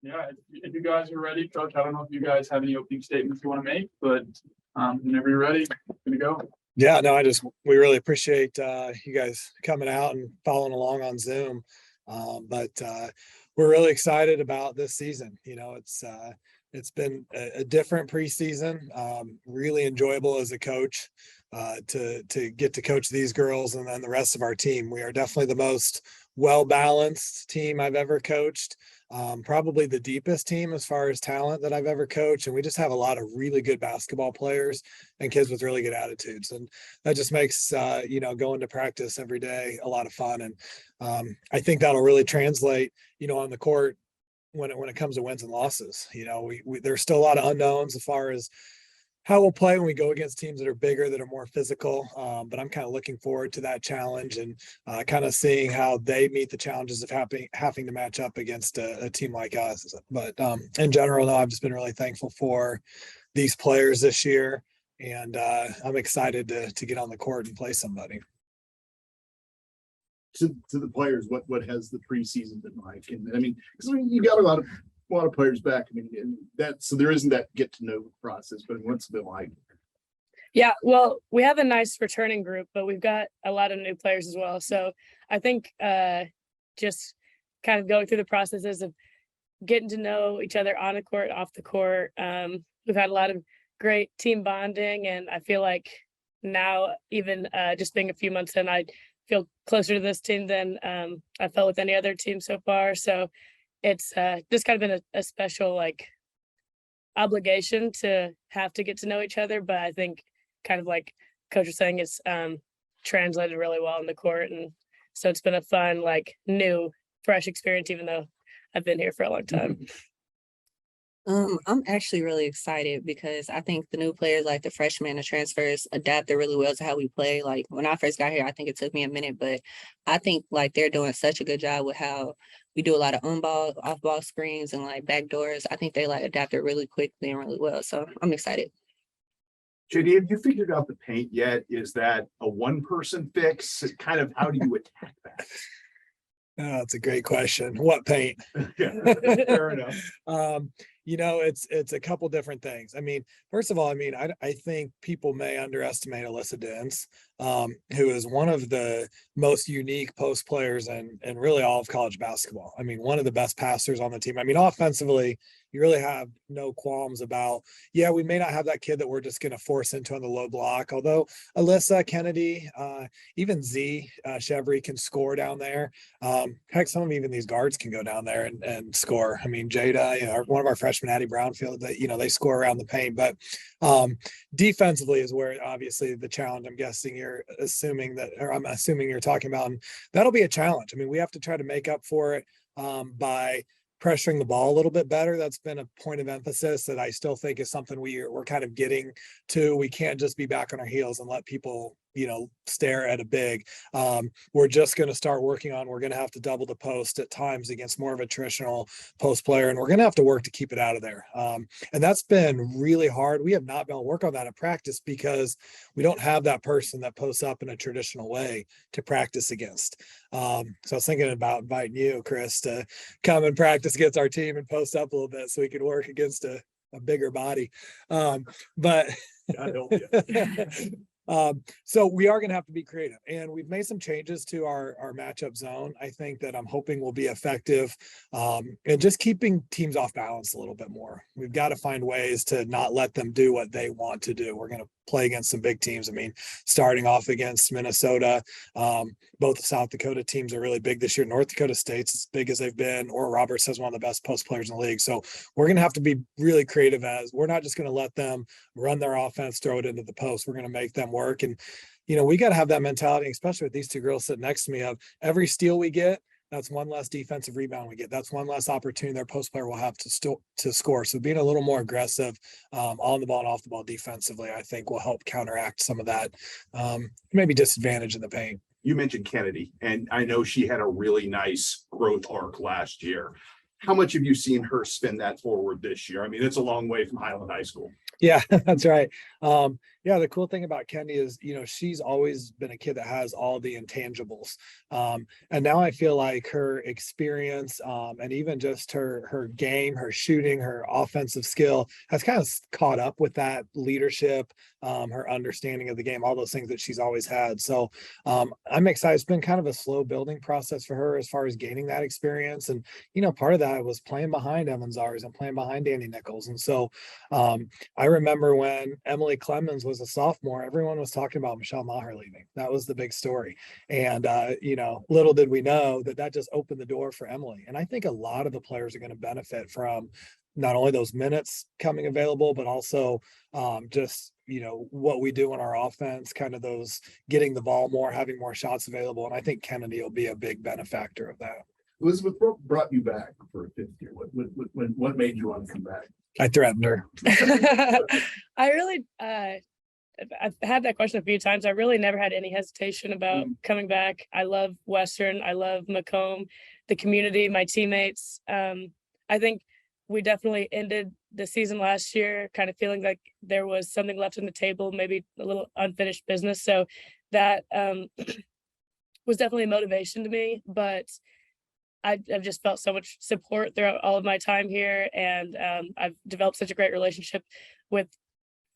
Yeah, if you guys are ready, Coach, I don't know if you guys have any opening statements you want to make, but whenever you're ready, gonna go. Yeah, no, we really appreciate you guys coming out and following along on Zoom. But we're really excited about this season. You know, it's been a different preseason, really enjoyable as a coach to get to coach these girls and then the rest of our team. We are definitely the most well-balanced team I've ever coached. Probably the deepest team as far as talent that I've ever coached. And we just have a lot of really good basketball players and kids with really good attitudes. And that just makes, going to practice every day a lot of fun. And I think that'll really translate, on the court when it comes to wins and losses. There's still a lot of unknowns as far as how we'll play when we go against teams that are bigger, that are more physical. But I'm kind of looking forward to that challenge and kind of seeing how they meet the challenges of having to match up against a team like us. But in general, no, I've just been really thankful for these players this year. And I'm excited to get on the court and play somebody. To the players, what has the preseason been like? And because you got a lot of players back. And so there isn't that get to know process, but what's it been like? Yeah, well, we have a nice returning group, but we've got a lot of new players as well. So I think just kind of going through the processes of getting to know each other on the court, off the court. We've had a lot of great team bonding, and I feel like now, even just being a few months in, I feel closer to this team than I felt with any other team so far. So it's just kind of been a special obligation to have to get to know each other. But I think kind of like Coach was saying, it's translated really well on the court. And so it's been a fun, new, fresh experience, even though I've been here for a long time. I'm actually really excited because I think the new players, like the freshmen and the transfers, adapted really well to how we play. Like when I first got here, I think it took me a minute, but I think they're doing such a good job with how we do a lot of on-ball, off-ball screens and backdoors. I think they adapted really quickly and really well. So I'm excited. JD, have you figured out the paint yet? Is that a one-person fix? Kind of how do you attack that? Oh, that's a great question. What paint? Yeah, fair enough. It's a couple different things. First of all, I think people may underestimate Alyssa Dens, who is one of the most unique post players in really all of college basketball. One of the best passers on the team. Offensively, you really have no qualms about, we may not have that kid that we're just going to force into on the low block. Although Alyssa, Kennedy, even Z, Chevry can score down there. Heck, some of even these guards can go down there and score. Jada, one of our freshmen, Addie Brownfield, they score around the paint. But defensively is where obviously the challenge, I'm assuming you're talking about, and that'll be a challenge. We have to try to make up for it by pressuring the ball a little bit better. That's been a point of emphasis that I still think is something we're kind of getting to. We can't just be back on our heels and let people, stare at a big. We're just going to start working on, we're going to have to double the post at times against more of a traditional post player. And we're going to have to work to keep it out of there. And that's been really hard. We have not been able to work on that in practice because we don't have that person that posts up in a traditional way to practice against. So I was thinking about inviting you, Chris, to come and practice against our team and post up a little bit so we could work against a bigger body. But so we are going to have to be creative, and we've made some changes to our matchup zone. I think that I'm hoping will be effective, and just keeping teams off balance a little bit more. We've got to find ways to not let them do what they want to do. We're going to play against some big teams. Starting off against Minnesota, both the South Dakota teams are really big this year. North Dakota State's as big as they've been. Or Roberts has one of the best post players in the league. So we're going to have to be really creative, as we're not just going to let them run their offense, throw it into the post. We're going to make them work. And, we got to have that mentality, especially with these two girls sitting next to me, of every steal we get, that's one less defensive rebound we get. That's one less opportunity their post player will have to score. So being a little more aggressive on the ball and off the ball defensively, I think will help counteract some of that maybe disadvantage in the paint. You mentioned Kennedy, and I know she had a really nice growth arc last year. How much have you seen her spin that forward this year? It's a long way from Highland High School. Yeah, that's right. Yeah, the cool thing about Kenny is, she's always been a kid that has all the intangibles. And now I feel like her experience, and even just her game, her shooting, her offensive skill has kind of caught up with that leadership, her understanding of the game, all those things that she's always had. So I'm excited. It's been kind of a slow building process for her as far as gaining that experience. And, part of that was playing behind Evans Zars and playing behind Danny Nichols. And so I remember when Emily Clemens was a sophomore, everyone was talking about Michelle Maher leaving. That was the big story. And, little did we know that that just opened the door for Emily. And I think a lot of the players are going to benefit from not only those minutes coming available, but also just, what we do in our offense, kind of those getting the ball more, having more shots available. And I think Kennedy will be a big benefactor of that. Elizabeth, what brought you back for a fifth year? What made you want to come back? I threatened her. I really, I've had that question a few times. I really never had any hesitation about coming back. I love Western. I love Macomb, the community, my teammates. I think we definitely ended the season last year kind of feeling like there was something left on the table, maybe a little unfinished business. So that was definitely a motivation to me, but I've just felt so much support throughout all of my time here. And I've developed such a great relationship with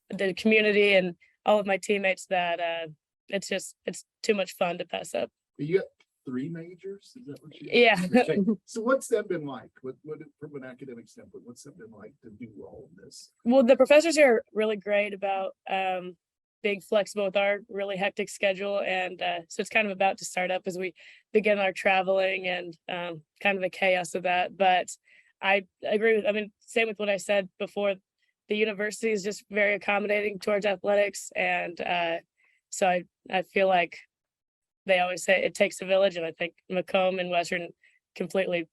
the community and all of my teammates that it's too much fun to pass up. You got 3 majors? Is that what you Yeah. So what's that been like? What from an academic standpoint, what's that been like to do all of this? Well, the professors here are really great about being flexible with our really hectic schedule. And so it's kind of about to start up as we begin our traveling and kind of the chaos of that. But I agree with, same with what I said before. The university is just very accommodating towards athletics. And so I feel like they always say it takes a village. And I think Macomb and Western completely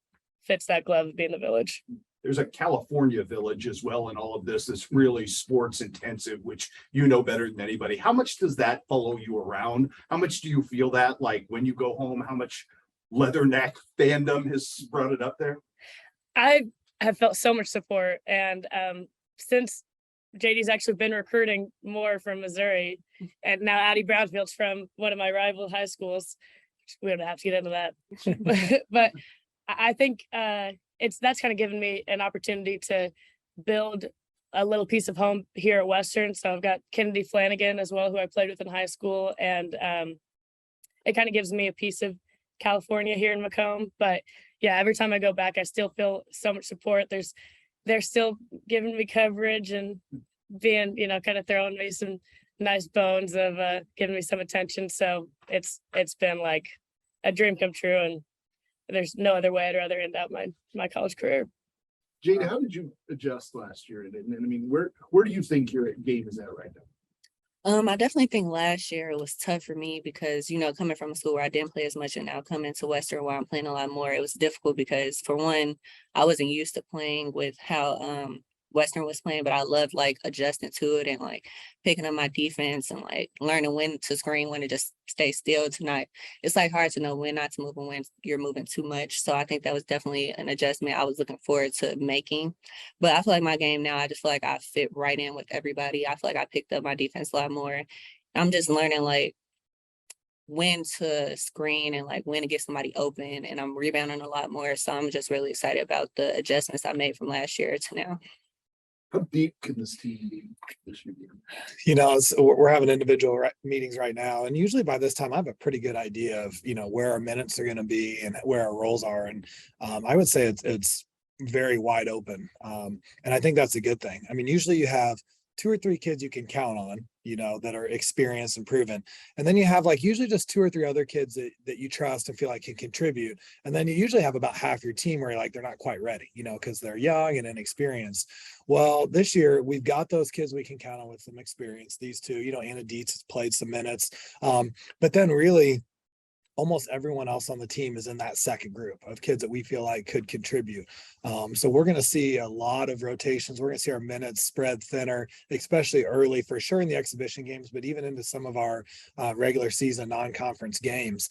fits that glove of being the village. There's a California village as well in all of this that's really sports intensive, which you know better than anybody. How much does that follow you around? How much do you feel that, like when you go home, how much leatherneck fandom has sprouted up there? I have felt so much support. And since JD's actually been recruiting more from Missouri, and now Addie Brownfield's from one of my rival high schools. We don't have to get into that. but I think that's kind of given me an opportunity to build a little piece of home here at Western. So I've got Kennedy Flanagan as well, who I played with in high school. And it kind of gives me a piece of California here in Macomb. But yeah, every time I go back, I still feel so much support. They're still giving me coverage and being, kind of throwing me some nice bones of giving me some attention. So it's been like a dream come true. And there's no other way I'd rather end out my college career. Jada, how did you adjust last year? And where do you think your game is at right now? I definitely think last year it was tough for me because, coming from a school where I didn't play as much and now coming to Western where I'm playing a lot more, it was difficult because for one, I wasn't used to playing with how Western was playing, but I loved like adjusting to it and like picking up my defense and like learning when to screen, when to just stay still tonight. It's like hard to know when not to move and when you're moving too much. So I think that was definitely an adjustment I was looking forward to making. But I feel like my game now, I just feel like I fit right in with everybody. I feel like I picked up my defense a lot more. I'm just learning like when to screen and like when to get somebody open, and I'm rebounding a lot more. So I'm just really excited about the adjustments I made from last year to now. How deep can this team be this year? We're having individual meetings right now, and usually by this time I have a pretty good idea of where our minutes are going to be and where our roles are, and I would say it's very wide open, and I think that's a good thing. Usually you have 2 or 3 kids you can count on, that are experienced and proven. And then you have like usually just 2 or 3 other kids that you trust and feel like can contribute. And then you usually have about half your team where you're like, they're not quite ready, because they're young and inexperienced. Well, this year we've got those kids we can count on with some experience. These 2, Anna Dietz has played some minutes. But then really almost everyone else on the team is in that second group of kids that we feel like could contribute. So we're going to see a lot of rotations. We're going to see our minutes spread thinner, especially early for sure in the exhibition games, but even into some of our regular season non-conference games.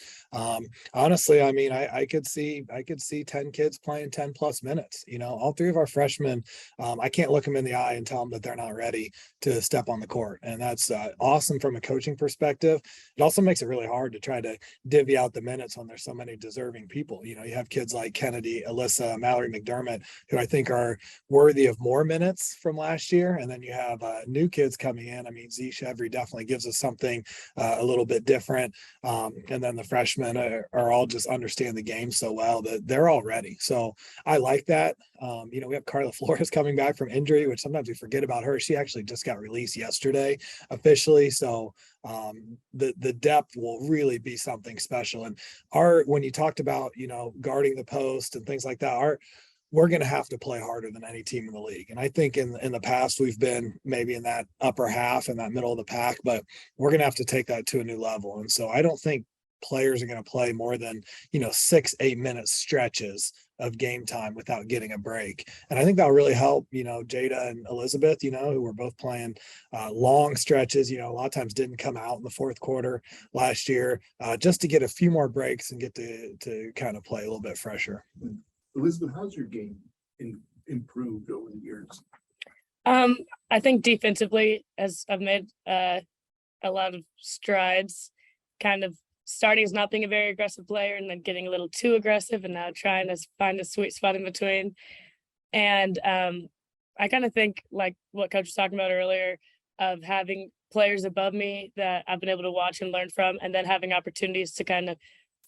Honestly, I mean, I could see 10 kids playing 10 plus minutes. You know, all three of our freshmen, I can't look them in the eye and tell them that they're not ready to step on the court. And that's awesome from a coaching perspective. It also makes it really hard to try to divvy out the minutes when there's so many deserving people. You know, you have kids like Kennedy, Alyssa, Mallory McDermott, who I think are worthy of more minutes from last year. And then you have new kids coming in. I mean, Z Chevry definitely gives us something a little bit different. And then the freshmen are all just understand the game so well that they're all ready. So I like that. You know, we have Carla Flores coming back from injury, which sometimes we forget about her. She actually just got released yesterday officially. So the depth will really be something special. And when you talked about, you know, guarding the post and things like that, we're going to have to play harder than any team in the league. And I think in the past, we've been maybe in that upper half, in that middle of the pack, but we're going to have to take that to a new level. And so I don't think players are going to play more than, you know, 6-8 minute stretches of game time without getting a break. And I think that'll really help, you know, Jada and Elizabeth, you know, who were both playing long stretches, you know, a lot of times didn't come out in the fourth quarter last year, just to get a few more breaks and get to kind of play a little bit fresher. Elizabeth, how's your game improved over the years? I think defensively, as I've made a lot of strides, kind of starting as not being a very aggressive player and then getting a little too aggressive and now trying to find a sweet spot in between. And I kind of think like what Coach was talking about earlier of having players above me that I've been able to watch and learn from, and then having opportunities to kind of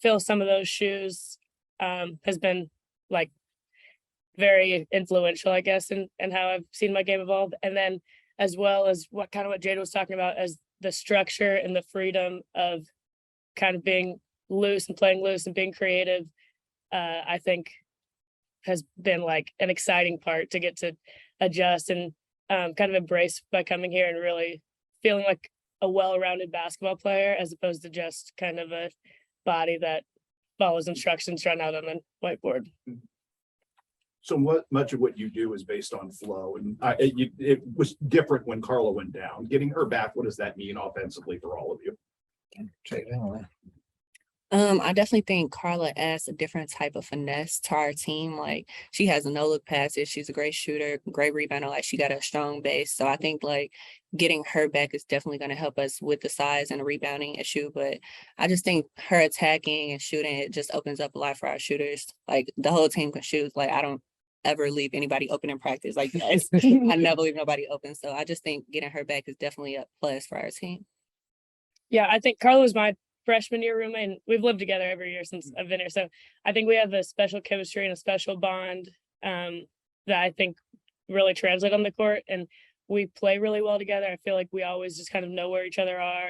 fill some of those shoes has been like very influential, I guess, in how I've seen my game evolve. And then as well as what Jada was talking about as the structure and the freedom of kind of being loose and playing loose and being creative, I think has been like an exciting part to get to adjust and kind of embrace by coming here and really feeling like a well-rounded basketball player as opposed to just kind of a body that follows instructions run out on a whiteboard. So much of what you do is based on flow, and it was different when Carla went down. Getting her back, what does that mean offensively for all of you? I definitely think Carla adds a different type of finesse to our team. Like she has a no-look passes. She's a great shooter, great rebounder. Like she got a strong base. So I think like getting her back is definitely going to help us with the size and the rebounding issue. But I just think her attacking and shooting, it just opens up a lot for our shooters. Like the whole team can shoot. Like I don't ever leave anybody open in practice. Like I never leave nobody open. So I just think getting her back is definitely a plus for our team. Yeah, I think Carla was my freshman year roommate, and we've lived together every year since I've been here. So I think we have a special chemistry and a special bond that I think really translate on the court, and we play really well together. I feel like we always just kind of know where each other are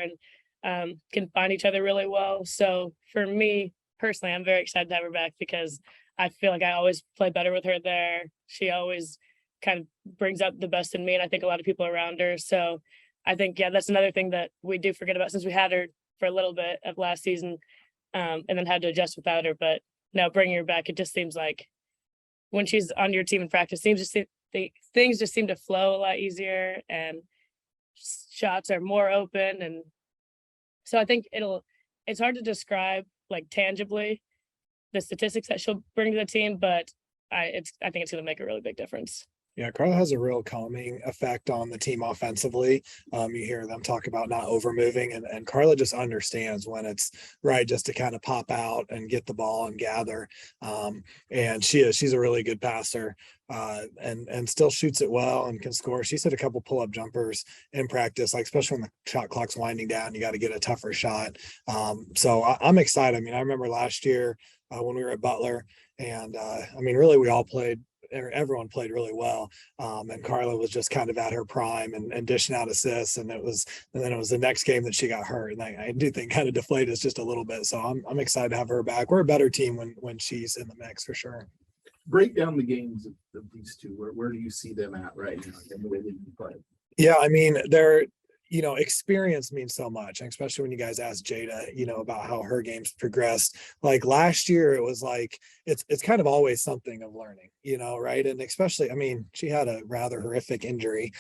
and can find each other really well. So for me personally, I'm very excited to have her back because I feel like I always play better with her there. She always kind of brings out the best in me, and I think a lot of people around her. So I think, yeah, that's another thing that we do forget about since we had her for a little bit of last season and then had to adjust without her. But now bringing her back, it just seems like when she's on your team in practice, things just seem to flow a lot easier and shots are more open. And so I think it's hard to describe like tangibly the statistics that she'll bring to the team, but I think it's going to make a really big difference. Yeah, Carla has a real calming effect on the team offensively. You hear them talk about not over moving, and Carla just understands when it's right just to kind of pop out and get the ball and gather. And she's a really good passer and still shoots it well and can score. She's hit a couple pull-up jumpers in practice, like especially when the shot clock's winding down, you got to get a tougher shot. So I'm excited. I mean, I remember last year when we were at Butler, and I mean, really we all played. Everyone played really well. And Carla was just kind of at her prime and dishing out assists. And then it was the next game that she got hurt. And I do think kind of deflated us just a little bit. So I'm excited to have her back. We're a better team when she's in the mix for sure. Break down the games of these two. Where do you see them at right now and the way they play? Yeah, I mean, they're experience means so much, and especially when you guys asked Jada, about how her game's progressed. Like last year, it was like it's kind of always something of learning, right? And especially, I mean, she had a rather horrific injury,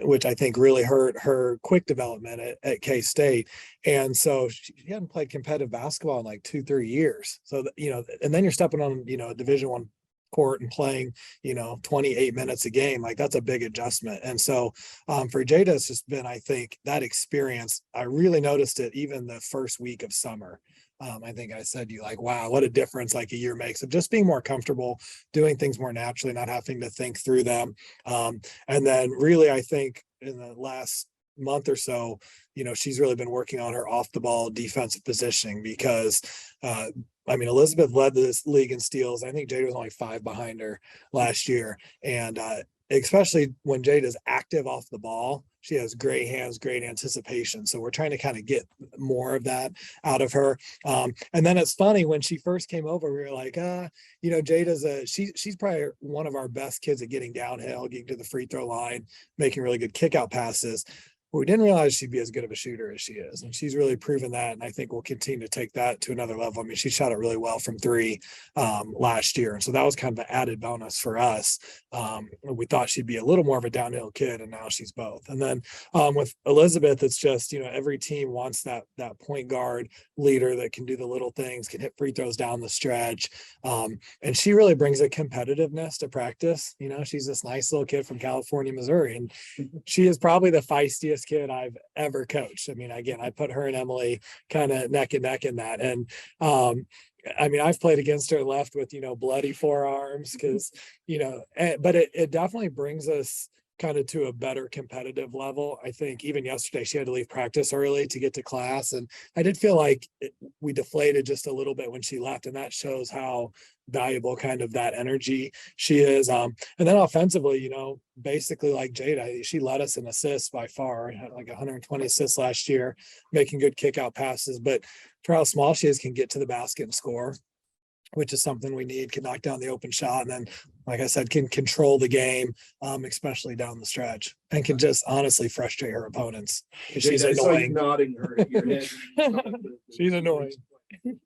which I think really hurt her quick development at K-State. And so she hadn't played competitive basketball in like 2-3 years. So, and then you're stepping on, a Division I court and playing 28 minutes a game, like that's a big adjustment. And so for Jada, it's just been, I think, that experience. I really noticed it even the first week of summer. I think I said to you, like, wow, what a difference like a year makes of just being more comfortable doing things more naturally, not having to think through them. And then really, I think in the last month or so, she's really been working on her off the ball defensive positioning, because Elizabeth led this league in steals. I think Jada was only 5 behind her last year. And especially when Jada's active off the ball, she has great hands, great anticipation. So we're trying to kind of get more of that out of her. And then it's funny, when she first came over, we were like, Jada's she's probably one of our best kids at getting downhill, getting to the free throw line, making really good kick out passes. We didn't realize she'd be as good of a shooter as she is. And she's really proven that. And I think we'll continue to take that to another level. I mean, she shot it really well from 3 last year. And so that was kind of an added bonus for us. We thought she'd be a little more of a downhill kid, and now she's both. And then with Elizabeth, it's just, every team wants that point guard leader that can do the little things, can hit free throws down the stretch. And she really brings a competitiveness to practice. She's this nice little kid from California, Missouri, and she is probably the feistiest kid I've ever coached. I mean, again, I put her and Emily kind of neck and neck in that. And I've played against her and left with, bloody forearms because, but it definitely brings us kind of to a better competitive level. I think even yesterday she had to leave practice early to get to class. And I did feel like we deflated just a little bit when she left. And that shows how valuable kind of that energy she is. And then offensively, basically like Jada, she led us in assists by far, had like 120 assists last year, making good kick out passes. But for how small she is, can get to the basket and score, which is something we need, can knock down the open shot. And then, like I said, can control the game, especially down the stretch, and can just honestly frustrate her opponents. She's annoying. Nodding your head. She's annoying.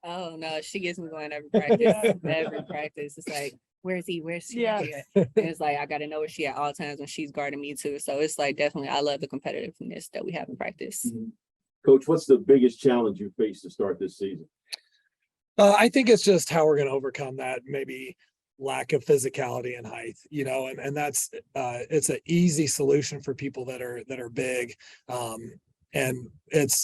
Oh no, she gets me going every practice. Every practice. It's like, where's he? Where's she? Yeah. And it's like, I got to know where she at all times when she's guarding me too. So it's like, definitely, I love the competitiveness that we have in practice. Mm-hmm. Coach, what's the biggest challenge you face to start this season? I think it's just how we're going to overcome that maybe lack of physicality and height, and that's it's an easy solution for people that are big. And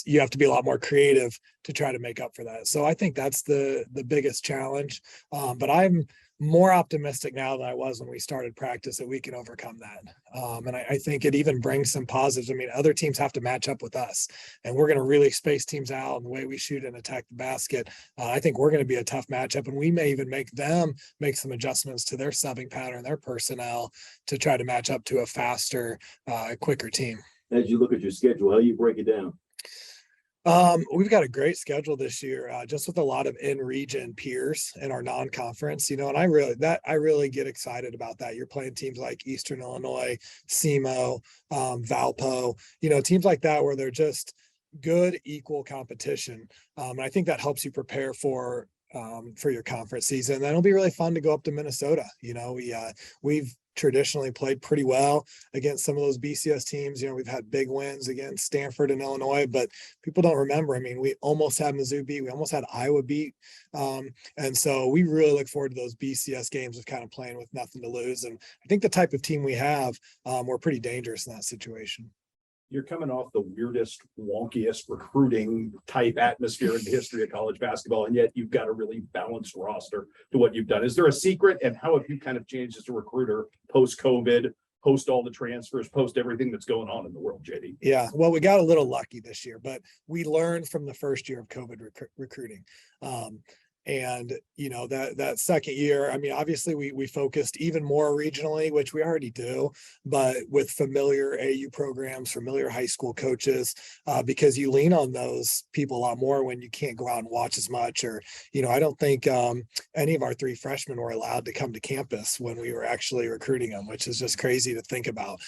you have to be a lot more creative to try to make up for that. So I think that's the biggest challenge. But I'm more optimistic now than I was when we started practice that we can overcome that. And I think it even brings some positives. I mean, other teams have to match up with us, and we're going to really space teams out in the way we shoot and attack the basket. I think we're going to be a tough matchup, and we may even make them make some adjustments to their subbing pattern, their personnel, to try to match up to a faster, quicker team. As you look at your schedule, how do you break it down? We've got a great schedule this year, just with a lot of in-region peers in our non-conference, and I really get excited about that. You're playing teams like Eastern Illinois, SEMO, Valpo, teams like that where they're just good, equal competition. And I think that helps you prepare for your conference season. That'll be really fun to go up to Minnesota. We've traditionally played pretty well against some of those BCS teams. We've had big wins against Stanford and Illinois, but people don't remember. I mean, we almost had Mizzou beat, we almost had Iowa beat. And so we really look forward to those BCS games of kind of playing with nothing to lose. And I think the type of team we have, we're pretty dangerous in that situation. You're coming off the weirdest, wonkiest recruiting type atmosphere in the history of college basketball, and yet you've got a really balanced roster to what you've done. Is there a secret, and how have you kind of changed as a recruiter post-COVID, post all the transfers, post everything that's going on in the world, JD? Yeah, well, we got a little lucky this year, but we learned from the first year of COVID recruiting. And, you know, that second year, I mean, obviously we focused even more regionally, which we already do, but with familiar AU programs, familiar high school coaches, because you lean on those people a lot more when you can't go out and watch as much. Or, you know, I don't think any of our 3 freshmen were allowed to come to campus when we were actually recruiting them, which is just crazy to think about.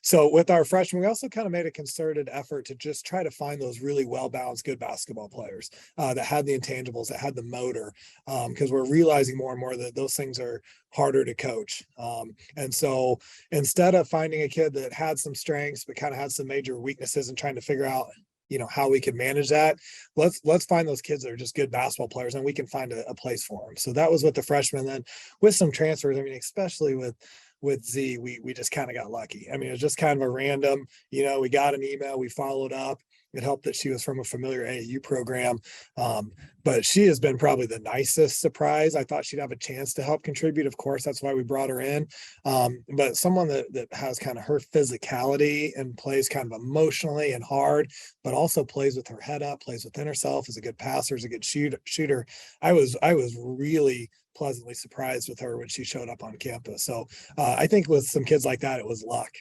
So with our freshmen, we also kind of made a concerted effort to just try to find those really well-balanced, good basketball players that had the intangibles, that had the motor, because we're realizing more and more that those things are harder to coach. And so instead of finding a kid that had some strengths but kind of had some major weaknesses and trying to figure out, you know, how we could manage that, let's find those kids that are just good basketball players and we can find a place for them. So that was with the freshmen. Then with some transfers, I mean, especially with Z, we just kind of got lucky. I mean, it was just kind of a random, you know, we got an email, we followed up. It helped that she was from a familiar AAU program. But she has been probably the nicest surprise. I thought she'd have a chance to help contribute. Of course, that's why we brought her in. But someone that has kind of her physicality and plays kind of emotionally and hard, but also plays with her head up, plays within herself, is a good passer, is a good shooter. I was really pleasantly surprised with her when she showed up on campus. So I think with some kids like that, it was luck.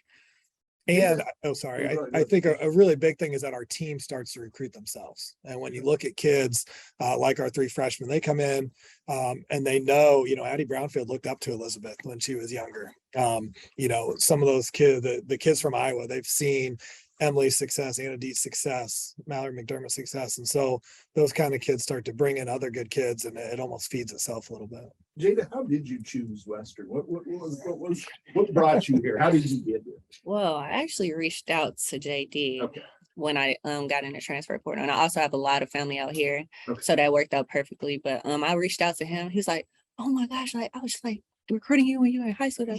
And I think a really big thing is that our team starts to recruit themselves. And when you look at kids like our 3 freshmen, they come in and they know, you know, Addie Brownfield looked up to Elizabeth when she was younger. You know, some of those kids, the kids from Iowa, they've seen Emily's success, Anna Deet's success, Mallory McDermott's success. And so those kind of kids start to bring in other good kids and it almost feeds itself a little bit. Jada, how did you choose Western? What brought you here? How did you get here? Well, I actually reached out to JD when I got in the transfer portal. And I also have a lot of family out here. So that worked out perfectly. But I reached out to him. He was like, oh my gosh, like I was just like recruiting you when you were in high school.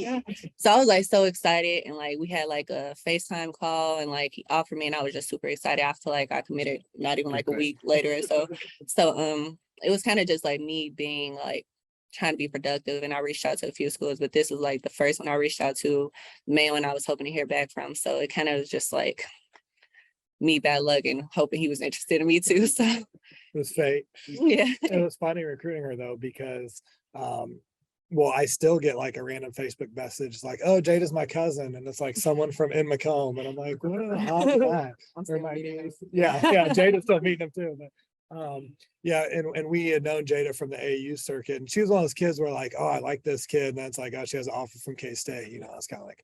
So I was like so excited. And like we had like a FaceTime call and like he offered me and I was just super excited after like I committed not even like a week later or so. So it was kind of just like me being like trying to be productive, and I reached out to a few schools, but this was like the first one I reached out to, the main one I was hoping to hear back from. So it kind of was just like me bad luck and hoping he was interested in me too. So It was fate. yeah. It was funny recruiting her though, because well, I still get like a random Facebook message like, oh, Jada's my cousin. And it's like someone from in Macomb. And I'm like, what the hell is that? Yeah, Jada's still meeting him too. But yeah, and we had known Jada from the AAU circuit, and she was one of those kids where like, oh, I like this kid, and then it's like, oh, she has an offer from K-State, you know, it's kind of like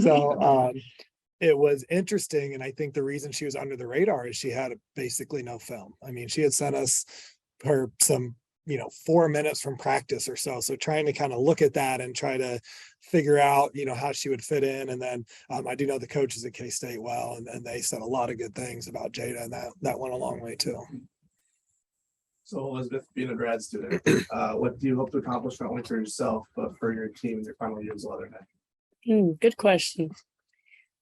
so it was interesting. And I think the reason she was under the radar is she had basically no film. I mean, she had sent us some, you know, 4 minutes from practice or so. So trying to kind of look at that and try to figure out, you know, how she would fit in. And then I do know the coaches at K-State well, and they said a lot of good things about Jada, and that went a long way too. So Elizabeth, being a grad student, what do you hope to accomplish not only for yourself, but for your team in your final years of Leatherneck? Good question.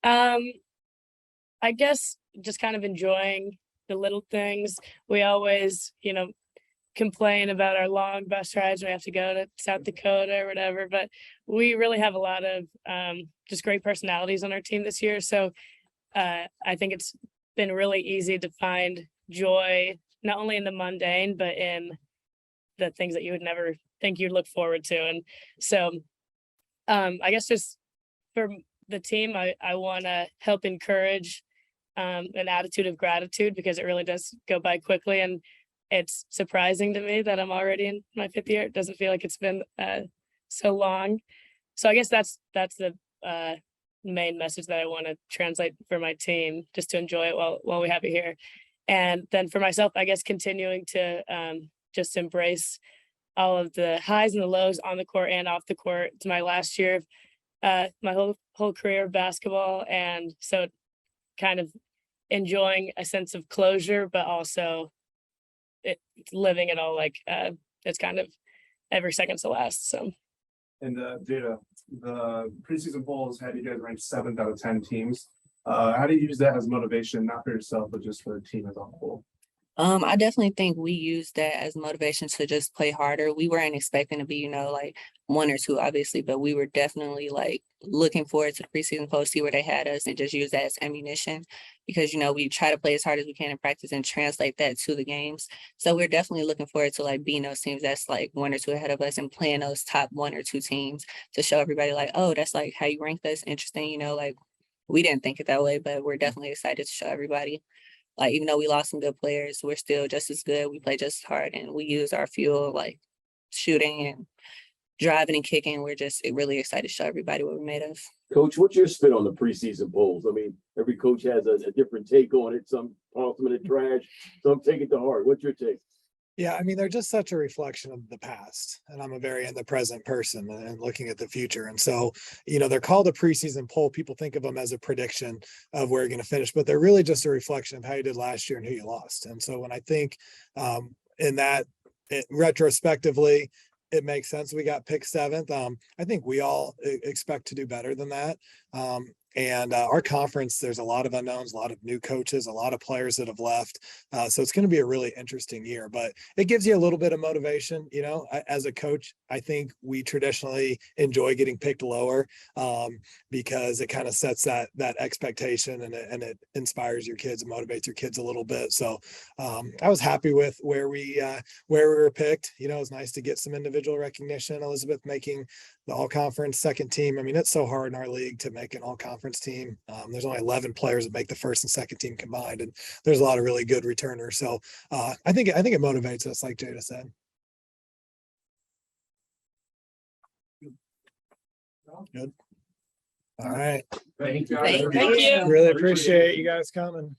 I guess just kind of enjoying the little things. We always, you know, complain about our long bus rides when we have to go to South Dakota or whatever, but we really have a lot of just great personalities on our team this year. So I think it's been really easy to find joy, not only in the mundane, but in the things that you would never think you'd look forward to. And so I guess just for the team, I want to help encourage an attitude of gratitude, because it really does go by quickly. And it's surprising to me that I'm already in my 5th year. It doesn't feel like it's been so long. So I guess that's the main message that I want to translate for my team, just to enjoy it while we have it here. And then for myself, I guess continuing to just embrace all of the highs and the lows on the court and off the court. It's my last year of my whole career of basketball. And so kind of enjoying a sense of closure, but also living it all like it's kind of every second's the last. So. And Jada, the preseason polls had you guys ranked 7th out of 10 teams. How do you use that as motivation, not for yourself, but just for the team as a whole? I definitely think we used that as motivation to just play harder. We weren't expecting to be, like 1 or 2, obviously, but we were definitely like looking forward to the preseason post, see where they had us, and just use that as ammunition because, we try to play as hard as we can in practice and translate that to the games. So we're definitely looking forward to like being those teams that's like 1 or 2 ahead of us and playing those top 1 or 2 teams to show everybody like, oh, that's like how you ranked us. Interesting, like we didn't think it that way, but we're definitely excited to show everybody. Like, even though we lost some good players, we're still just as good. We play just as hard and we use our fuel, like shooting and driving and kicking. We're just really excited to show everybody what we're made of. Coach, what's your spin on the preseason polls? I mean, every coach has a different take on it. Some toss them in the trash, some take it to heart. What's your take? Yeah, I mean, they're just such a reflection of the past. And I'm a very in the present person and looking at the future. And so, they're called a preseason poll. People think of them as a prediction of where you're going to finish, but they're really just a reflection of how you did last year and who you lost. And so when I think in that retrospectively, it makes sense. We got picked 7th. I think we all expect to do better than that. And our conference, there's a lot of unknowns, a lot of new coaches, a lot of players that have left. So it's going to be a really interesting year, but it gives you a little bit of motivation. As a coach, I think we traditionally enjoy getting picked lower because it kind of sets that expectation and it inspires your kids and motivates your kids a little bit. So I was happy with where we were picked. It was nice to get some individual recognition. Elizabeth making the all conference second team. I mean, it's so hard in our league to make an all conference team. There's only 11 players that make the first and second team combined, and there's a lot of really good returners. So I think it motivates us, like Jada said. Good. All right. Thank you. Thank you. Really appreciate you guys coming.